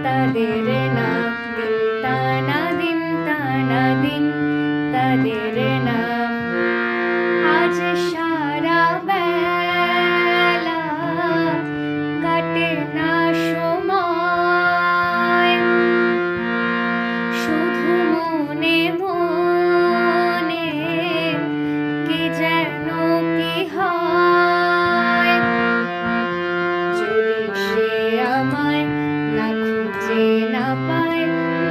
তাদের নাম দিন তানা দিন তানা দিন তাদের নাম আজ সারা বেলা কাটে না সময় শুধু মনে মনে কি যেন কি হয় যদি সে আমায় না খুঁজে না পায়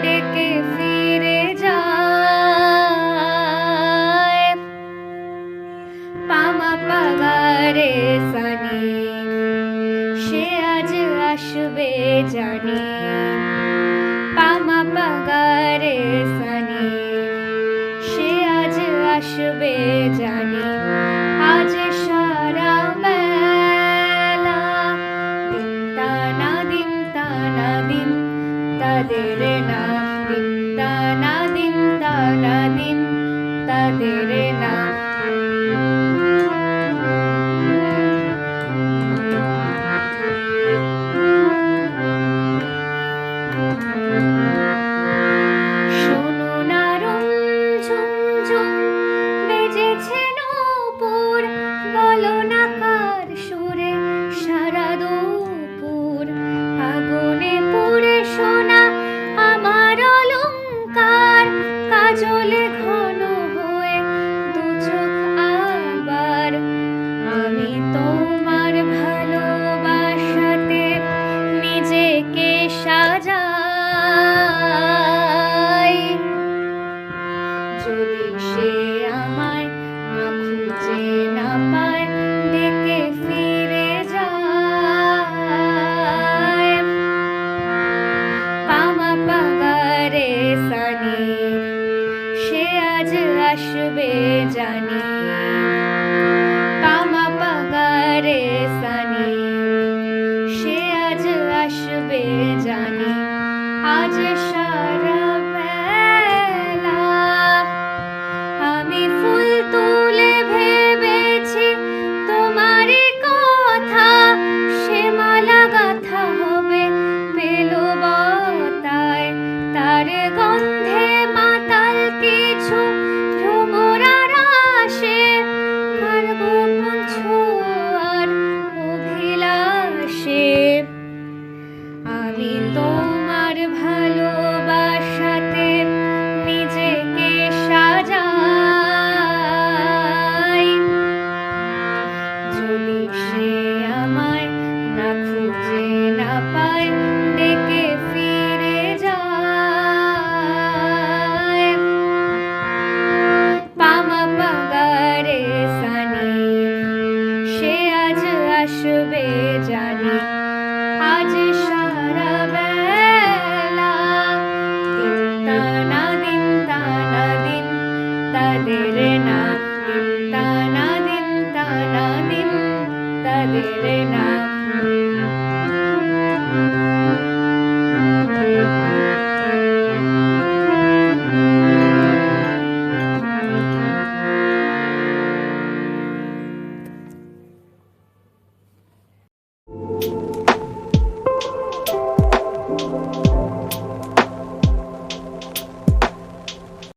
ডেকে ফিরে যায় পামা পাগারে সানি সে আজ আসবে জানি পামা পাগারে সানি সে আজ আসবে জানি আজ সারা বেলা দিন তানা দিন তানা দিন তাদের নাম দিন তানা দিন তানা দিন তাদের নাম শোনো না রঞ্ঝুম ঝুম বেজেছে নূপুর বলো না কার সুরে সারা দুপুর আগুনে পুড়ে সোনা আমার অলংকার কাজলে ঘন হয়ে দু চোখ আবার আমি তোমার ভালোবাসাতে নিজেকে সাজাই যদি সে আমায় না খুঁজে না পায় ডেকে ফিরে যায় পামা পাগারে সানি সে আজ আসবে জানি পামা পাগারে সানি সে আজ আসবে জানি আজ সারা বেলা আমি ফুল তুলে ভেবেছি তোমারই কথা সে মালা গাঁথা হবে বেলবতায় তার গন্ধে মাতাল কিছু ভ্রমরার আসে কার গোপন ছোঁয়ার অভিলাষে আমি তোমার ভালোবাসাতে নিজেকে সাজাই যদি সে আমায় না খুঁজে না পায় ডেকে ফিরে যায় পামা পাগারে সানি সে আজ আসবে জানি আজ সারা বেলা দিন তানা দিন তানা দিন তাদের